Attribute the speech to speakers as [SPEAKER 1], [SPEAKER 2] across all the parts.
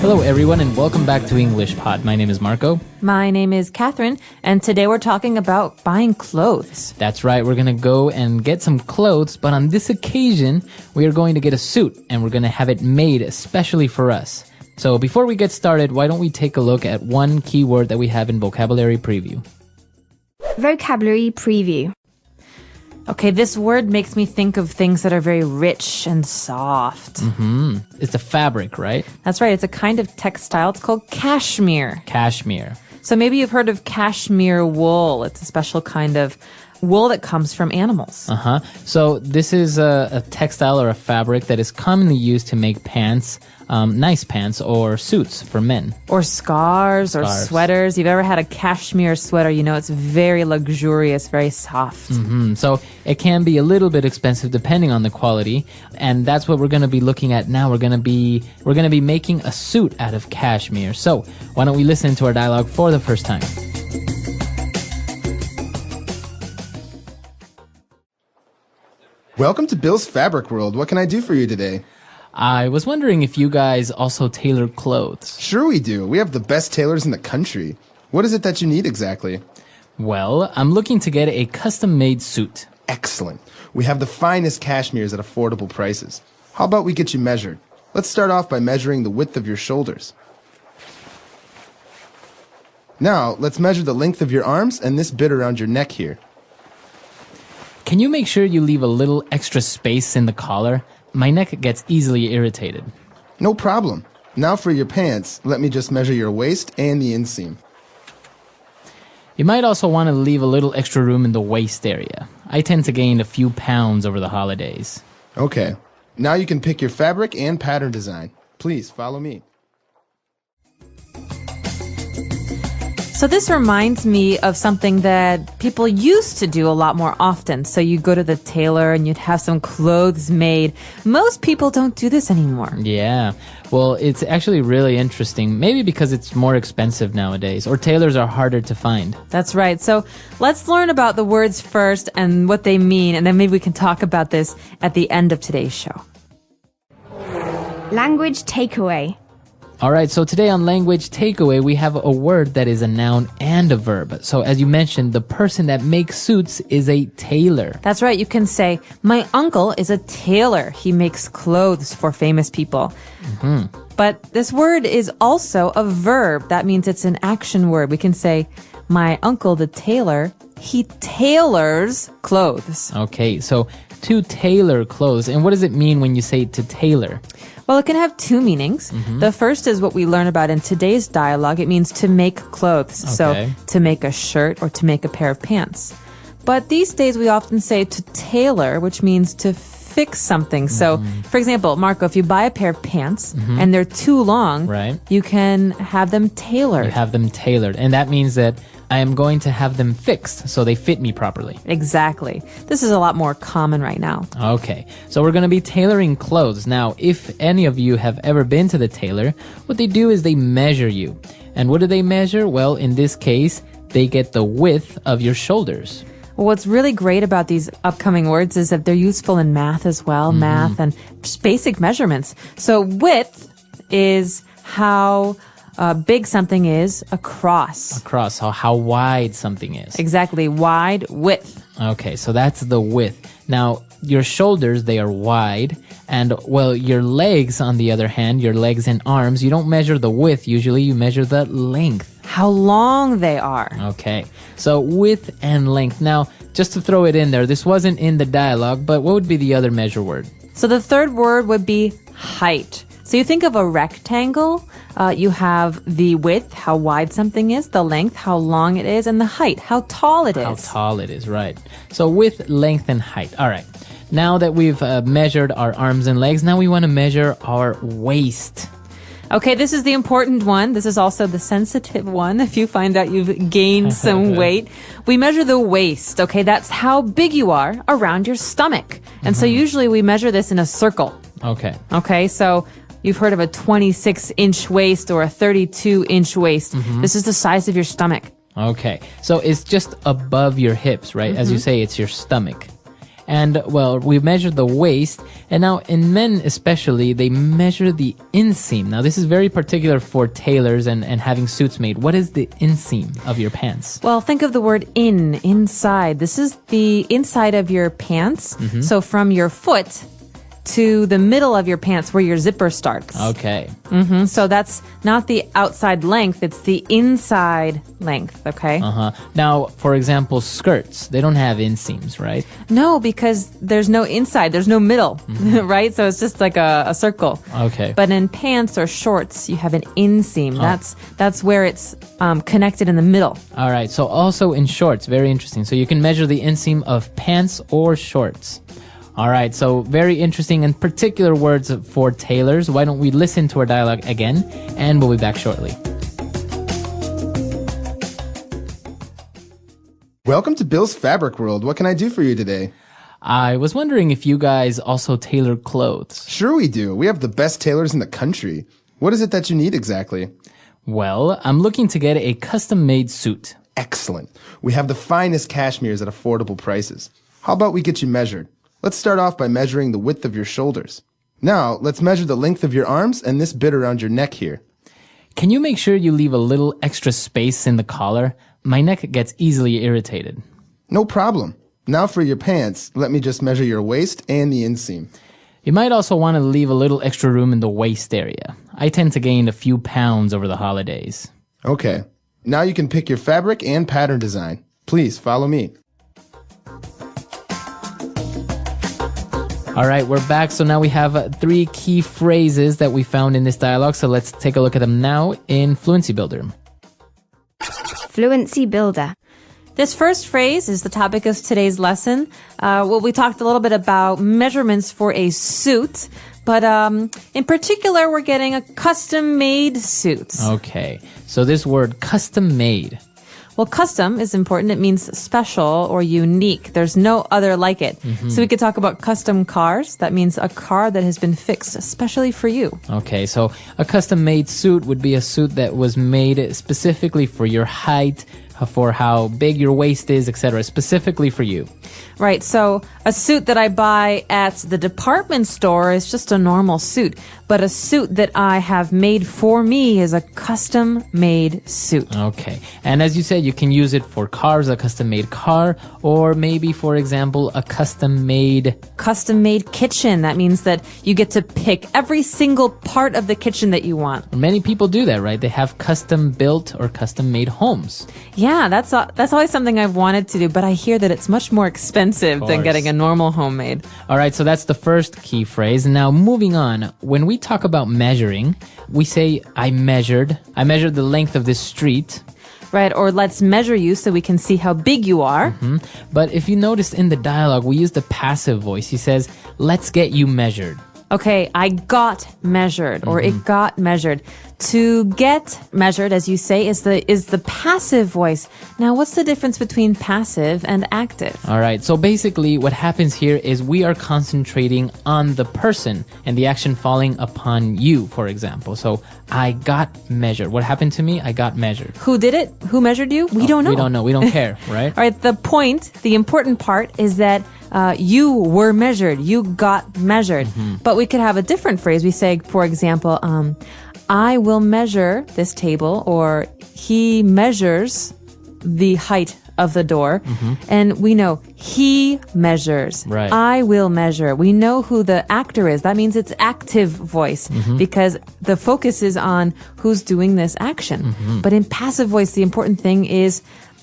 [SPEAKER 1] Hello, everyone, and welcome back to English Pod. My name is Marco.
[SPEAKER 2] My name is Catherine, and today we're talking about buying clothes.
[SPEAKER 1] That's right, we're going to go and get some clothes, but on this occasion, we are going to get a suit, and we're going to have it made especially for us. So before we get started, why don't we take a look at one key word that we have in Vocabulary Preview.
[SPEAKER 3] Vocabulary Preview.
[SPEAKER 2] Okay, this word makes me think of things that are very rich and soft.
[SPEAKER 1] It's a fabric, right?
[SPEAKER 2] That's right, it's a kind of textile. It's called cashmere.
[SPEAKER 1] Cashmere.
[SPEAKER 2] So maybe you've heard of cashmere wool. It's a special kind of wool that comes from animals.
[SPEAKER 1] So this is a textile or a fabric that is commonly used to make pants, nice pants or suits for men.
[SPEAKER 2] Or scarves or sweaters. You've ever had a cashmere sweater, you know it's very luxurious, very soft.
[SPEAKER 1] So it can be a little bit expensive depending on the quality, and that's what we're going to be looking at now. We're going to be making a suit out of cashmere. So why don't we listen to our dialogue for the first time?
[SPEAKER 4] Welcome to Bill's Fabric World. What can I do for you today?
[SPEAKER 1] I was wondering if you guys also tailor clothes.
[SPEAKER 4] Sure we do. We have the best tailors in the country. What is it that you need exactly?
[SPEAKER 1] Well, I'm looking to get a custom-made suit.
[SPEAKER 4] Excellent. We have the finest cashmeres at affordable prices. How about we get you measured? Let's start off by measuring the width of your shoulders. Now, let's measure the length of your arms and this bit around your neck here.
[SPEAKER 1] Can you make sure you leave a little extra space in the collar? My neck gets easily irritated.
[SPEAKER 4] No problem. Now for your pants, let me just measure your waist and the inseam.
[SPEAKER 1] You might also want to leave a little extra room in the waist area. I tend to gain a few pounds over the holidays.
[SPEAKER 4] Okay. Now you can pick your fabric and pattern design. Please follow me.
[SPEAKER 2] So this reminds me of something that people used to do a lot more often. So you go to the tailor and you'd have some clothes made. Most people don't do this anymore.
[SPEAKER 1] Yeah. Well, it's actually really interesting. Maybe because it's more expensive nowadays, or tailors are harder to find.
[SPEAKER 2] That's right. So let's learn about the words first and what they mean, and then maybe we can talk about this at the end of today's show.
[SPEAKER 3] Language Takeaway.
[SPEAKER 1] All right, so today on Language Takeaway, we have a word that is a noun and a verb. So as you mentioned, the person that makes suits is a tailor.
[SPEAKER 2] That's right. You can say, my uncle is a tailor. He makes clothes for famous people. But this word is also a verb. That means it's an action word. We can say, my uncle, the tailor, he tailors clothes.
[SPEAKER 1] Okay, so to tailor clothes. And what does it mean when you say to tailor?
[SPEAKER 2] Well, it can have two meanings. The first is what we learn about in today's dialogue. It means to make clothes.
[SPEAKER 1] Okay.
[SPEAKER 2] So to make a shirt or to make a pair of pants. But these days we often say to tailor, which means to fix something. So, for example, Marco, if you buy a pair of pants and they're too long,
[SPEAKER 1] Right.
[SPEAKER 2] you can have them tailored.
[SPEAKER 1] You have them tailored. And that means that I am going to have them fixed so they fit me properly.
[SPEAKER 2] Exactly. This is a lot more common right now.
[SPEAKER 1] Okay, so we're going to be tailoring clothes. Now, if any of you have ever been to the tailor, what they do is they measure you. And what do they measure? Well, in this case, they get the width of your shoulders.
[SPEAKER 2] Well, what's really great about these upcoming words is that they're useful in math as well, math and just basic measurements. So width is how big something is across.
[SPEAKER 1] Across, so how wide something is.
[SPEAKER 2] Exactly, wide, width.
[SPEAKER 1] Okay, so that's the width. Now, your shoulders, they are wide. And, well, your legs, on the other hand, your legs and arms, you don't measure the width. Usually you measure the length.
[SPEAKER 2] How long they are.
[SPEAKER 1] Okay, so width and length. Now, just to throw it in there, this wasn't in the dialogue, but what would be the other measure word?
[SPEAKER 2] So the third word would be height. So you think of a rectangle, you have the width, how wide something is, the length, how long it is, and the height, how tall it is.
[SPEAKER 1] How tall it is, right. So width, length, and height. All right. Now that we've measured our arms and legs, now we want to measure our waist.
[SPEAKER 2] Okay, this is the important one. This is also the sensitive one. If you find out you've gained some weight, we measure the waist. Okay, that's how big you are around your stomach. And so usually we measure this in a circle.
[SPEAKER 1] Okay.
[SPEAKER 2] Okay, so you've heard of a 26-inch waist or a 32-inch waist. This is the size of your stomach.
[SPEAKER 1] Okay. So it's just above your hips, right? As you say, it's your stomach. And, well, we measured the waist, and now in men especially, they measure the inseam. Now, this is very particular for tailors and having suits made. What is the inseam of your pants?
[SPEAKER 2] Well, think of the word inside. This is the inside of your pants. So from your foot to the middle of your pants where your zipper starts.
[SPEAKER 1] Okay.
[SPEAKER 2] So that's not the outside length, it's the inside length, okay?
[SPEAKER 1] Now, for example, skirts, they don't have inseams, right?
[SPEAKER 2] No, because there's no inside, there's no middle, right? So it's just like a circle.
[SPEAKER 1] Okay.
[SPEAKER 2] But in pants or shorts, you have an inseam. That's where it's connected in the middle.
[SPEAKER 1] All right. So also in shorts, very interesting. So you can measure the inseam of pants or shorts. All right, so very interesting and particular words for tailors. Why don't we listen to our dialogue again, and we'll be back shortly.
[SPEAKER 4] Welcome to Bill's Fabric World. What can I do for you today?
[SPEAKER 1] I was wondering if you guys also tailor clothes.
[SPEAKER 4] Sure we do. We have the best tailors in the country. What is it that you need exactly?
[SPEAKER 1] Well, I'm looking to get a custom-made suit.
[SPEAKER 4] Excellent. We have the finest cashmeres at affordable prices. How about we get you measured? Let's start off by measuring the width of your shoulders. Now, let's measure the length of your arms and this bit around your neck here.
[SPEAKER 1] Can you make sure you leave a little extra space in the collar? My neck gets easily irritated.
[SPEAKER 4] No problem. Now for your pants, let me just measure your waist and the inseam.
[SPEAKER 1] You might also want to leave a little extra room in the waist area. I tend to gain a few pounds over the holidays.
[SPEAKER 4] Okay. Now you can pick your fabric and pattern design. Please follow me.
[SPEAKER 1] All right, we're back. So now we have 3 key phrases that we found in this dialogue. So let's take a look at them now in Fluency Builder.
[SPEAKER 3] Fluency Builder.
[SPEAKER 2] This first phrase is the topic of today's lesson. Well, we talked a little bit about measurements for a suit, but in particular, we're getting a custom-made suit.
[SPEAKER 1] Okay, so this word custom-made.
[SPEAKER 2] Well, custom is important. It means special or unique. There's no other like it. So we could talk about custom cars. That means a car that has been fixed especially for you.
[SPEAKER 1] Okay, so a custom-made suit would be a suit that was made specifically for your height, for how big your waist is, etc., specifically for you.
[SPEAKER 2] Right, so a suit that I buy at the department store is just a normal suit, but a suit that I have made for me is a custom-made suit.
[SPEAKER 1] Okay, and as you said, you can use it for cars, a custom-made car, or maybe, for example, a custom-made
[SPEAKER 2] kitchen. That means that you get to pick every single part of the kitchen that you want.
[SPEAKER 1] Many people do that, right? They have custom-built or custom-made homes.
[SPEAKER 2] Yeah, that's always something I've wanted to do, but I hear that it's much more expensive than getting a normal homemade.
[SPEAKER 1] All right, so that's the first key phrase. Now, moving on, when we talk about measuring, we say, I measured the length of this street.
[SPEAKER 2] Right, or let's measure you so we can see how big you are.
[SPEAKER 1] But if you noticed in the dialogue, we use the passive voice. He says, let's get you measured.
[SPEAKER 2] Okay, I got measured, or it got measured. To get measured, as you say, is the passive voice. Now, what's the difference between passive and active?
[SPEAKER 1] All right, so basically what happens here is we are concentrating on the person and the action falling upon you, for example. So, I got measured. What happened to me? I got measured.
[SPEAKER 2] Who did it? Who measured you? We don't know.
[SPEAKER 1] We don't know. We don't care, right?
[SPEAKER 2] All right, the important part is that you were measured. You got measured. But we could have a different phrase. We say, for example, I will measure this table, or he measures the height of the door. And we know he measures.
[SPEAKER 1] Right.
[SPEAKER 2] I will measure. We know who the actor is. That means it's active voice because the focus is on who's doing this action. But in passive voice, the important thing is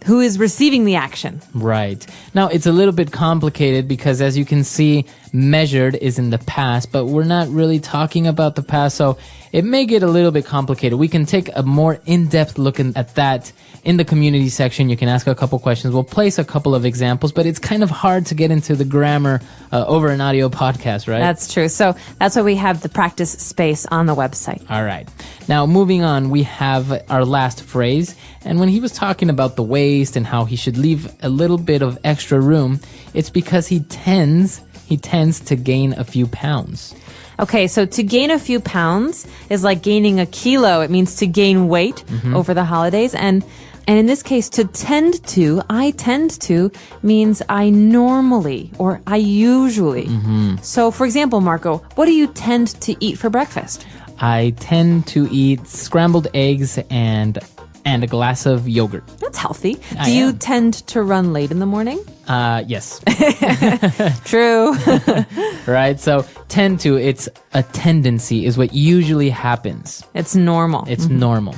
[SPEAKER 2] who is receiving the action.
[SPEAKER 1] Right. Now, it's a little bit complicated because, as you can see, measured is in the past, but we're not really talking about the past, so it may get a little bit complicated. We can take a more in-depth look at that in the community section. You can ask a couple questions. We'll place a couple of examples, but it's kind of hard to get into the grammar over an audio podcast, right?
[SPEAKER 2] That's true. So that's why we have the practice space on the website.
[SPEAKER 1] All right. Now, moving on, we have our last phrase. And when he was talking about the waist and how he should leave a little bit of extra room, it's because he tends to gain a few pounds.
[SPEAKER 2] Okay, so to gain a few pounds is like gaining a kilo. It means to gain weight over the holidays. And And in this case, to tend to, I tend to, means I normally or I usually. So, for example, Marco, what do you tend to eat for breakfast?
[SPEAKER 1] I tend to eat scrambled eggs and a glass of yogurt.
[SPEAKER 2] That's healthy.
[SPEAKER 1] I
[SPEAKER 2] Do you
[SPEAKER 1] am.
[SPEAKER 2] tend to run late in the morning?
[SPEAKER 1] Yes.
[SPEAKER 2] True.
[SPEAKER 1] Right? So tend to, it's a tendency is what usually happens.
[SPEAKER 2] It's normal.
[SPEAKER 1] It's normal.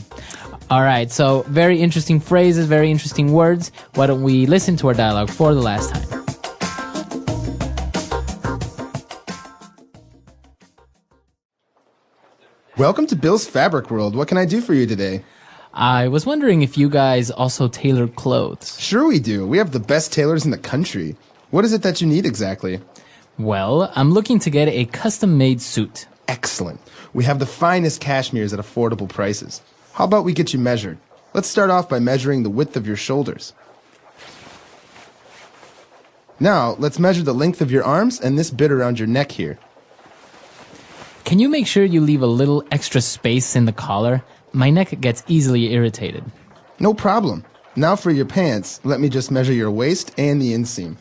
[SPEAKER 1] All right. So very interesting phrases, very interesting words. Why don't we listen to our dialogue for the last time?
[SPEAKER 4] Welcome to Bill's Fabric World. What can I do for you today?
[SPEAKER 1] I was wondering if you guys also tailor clothes.
[SPEAKER 4] Sure we do. We have the best tailors in the country. What is it that you need exactly?
[SPEAKER 1] Well, I'm looking to get a custom-made suit.
[SPEAKER 4] Excellent. We have the finest cashmeres at affordable prices. How about we get you measured? Let's start off by measuring the width of your shoulders. Now, let's measure the length of your arms and this bit around your neck here.
[SPEAKER 1] Can you make sure you leave a little extra space in the collar? My neck gets easily irritated.
[SPEAKER 4] No problem. Now for your pants, let me just measure your waist and the inseam.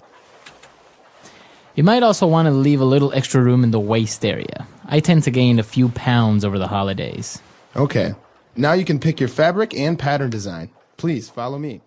[SPEAKER 1] You might also want to leave a little extra room in the waist area. I tend to gain a few pounds over the holidays.
[SPEAKER 4] Okay. Now you can pick your fabric and pattern design. Please follow me.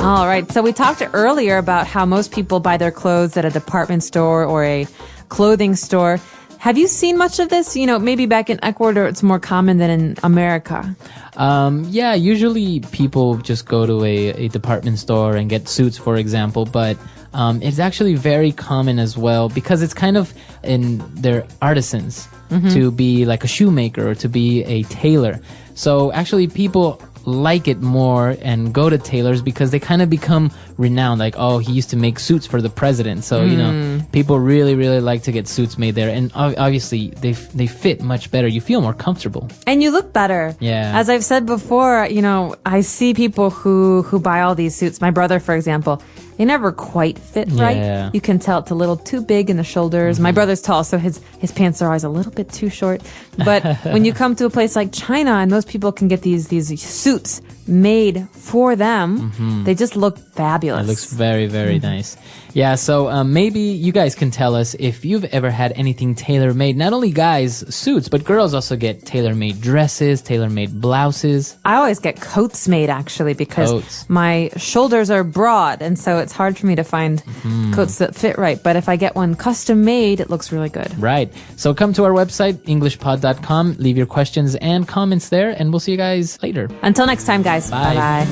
[SPEAKER 2] All right. So we talked earlier about how most people buy their clothes at a department store or a clothing store. Have you seen much of this? You know, maybe back in Ecuador, it's more common than in America.
[SPEAKER 1] Yeah, usually people just go to a department store and get suits, for example, but it's actually very common as well because it's kind of they're artisans to be like a shoemaker or to be a tailor. So actually people like it more and go to tailors because they kind of become renowned. Like, oh, he used to make suits for the president. So, you know, people really, really like to get suits made there. And obviously they fit much better. You feel more comfortable.
[SPEAKER 2] And you look better.
[SPEAKER 1] Yeah.
[SPEAKER 2] As I've said before, you know, I see people who buy all these suits. My brother, for example, they never quite fit right.
[SPEAKER 1] Yeah.
[SPEAKER 2] You can tell it's a little too big in the shoulders. My brother's tall, so his pants are always a little bit too short. But when you come to a place like China and most people can get these suits made for them, they just look fabulous.
[SPEAKER 1] It looks very, very nice. Yeah, so maybe you guys can tell us if you've ever had anything tailor-made. Not only guys' suits, but girls also get tailor-made dresses, tailor-made blouses.
[SPEAKER 2] I always get coats made, actually, because
[SPEAKER 1] Coats.
[SPEAKER 2] my shoulders are broad, and so it's hard for me to find coats that fit right. But if I get one custom made, it looks really good.
[SPEAKER 1] Right. So come to our website, englishpod.com, leave your questions and comments there, and we'll see you guys later.
[SPEAKER 2] Until next time, guys.
[SPEAKER 1] Bye.
[SPEAKER 2] Bye-bye.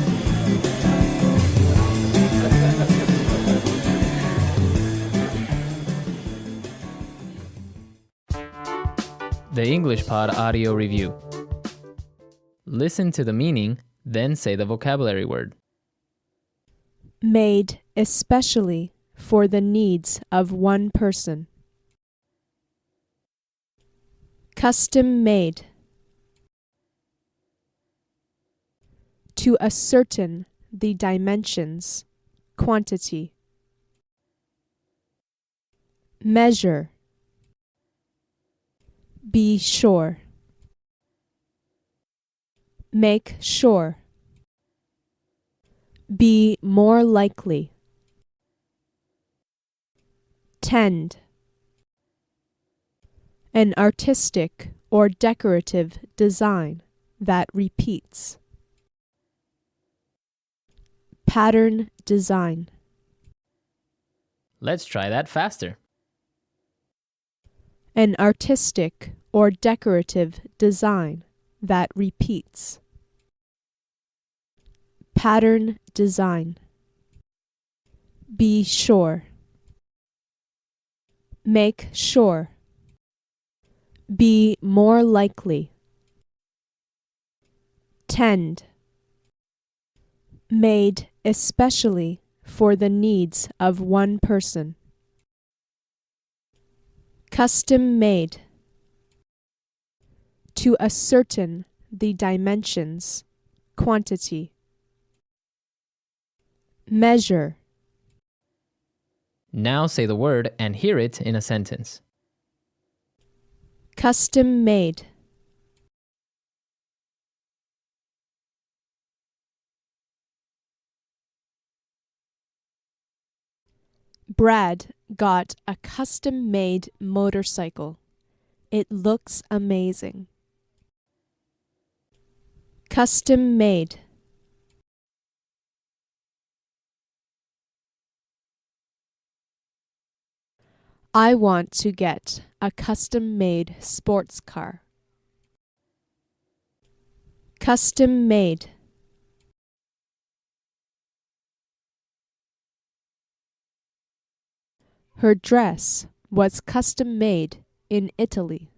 [SPEAKER 1] The English Pod Audio Review. Listen to the meaning, then say the vocabulary word.
[SPEAKER 5] Made especially for the needs of one person. Custom made. To ascertain the dimensions, quantity. Measure. Be sure. Make sure. Be more likely. Tend. An artistic or decorative design that repeats. Pattern design.
[SPEAKER 1] Let's try that faster.
[SPEAKER 5] An artistic or decorative design that repeats. Pattern design. Be sure. Make sure. Be more likely. Tend. Made especially for the needs of one person. Custom made. To ascertain the dimensions, quantity. Measure.
[SPEAKER 1] Now say the word and hear it in a sentence.
[SPEAKER 5] Custom made. Brad got a custom-made motorcycle. It looks amazing. Custom-made. I want to get a custom-made sports car. Custom-made. Her dress was custom-made in Italy.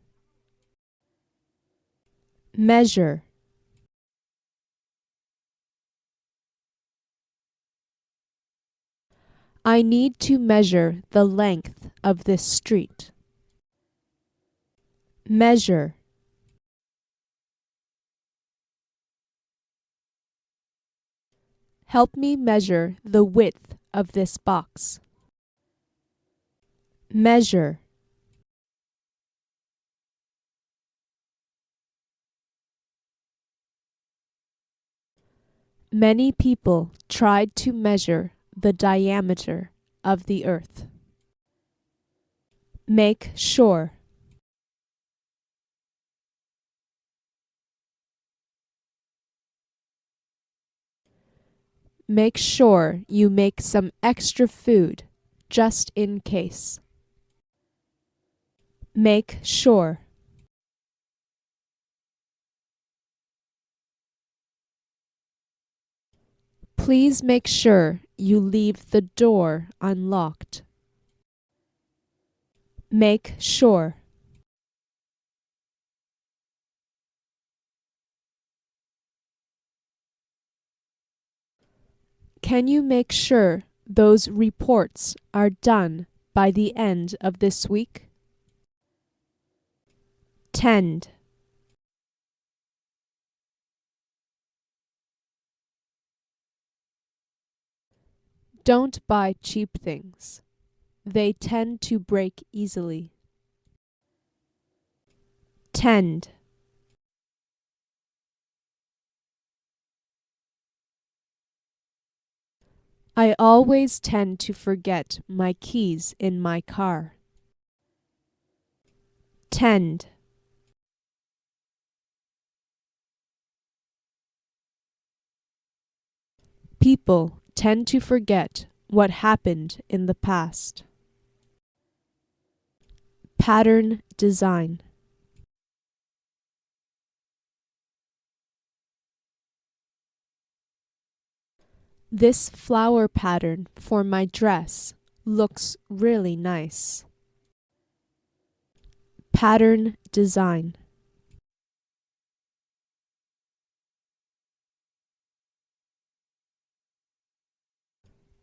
[SPEAKER 5] Measure. I need to measure the length of this street. Measure. Help me measure the width of this box. Measure. Many people tried to measure the diameter of the earth. Make sure. Make sure you make some extra food just in case. Make sure. Please make sure you leave the door unlocked. Make sure. Can you make sure those reports are done by the end of this week? Tend. Don't buy cheap things. They tend to break easily. Tend. I always tend to forget my keys in my car. Tend. People tend to forget what happened in the past. Pattern design. This flower pattern for my dress looks really nice. Pattern design.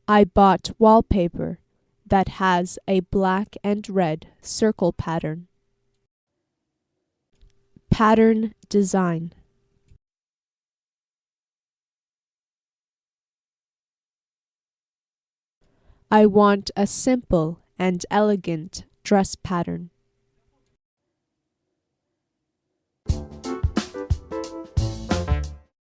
[SPEAKER 5] I bought wallpaper that has a black and red circle pattern. Pattern design. I want a simple and elegant dress pattern.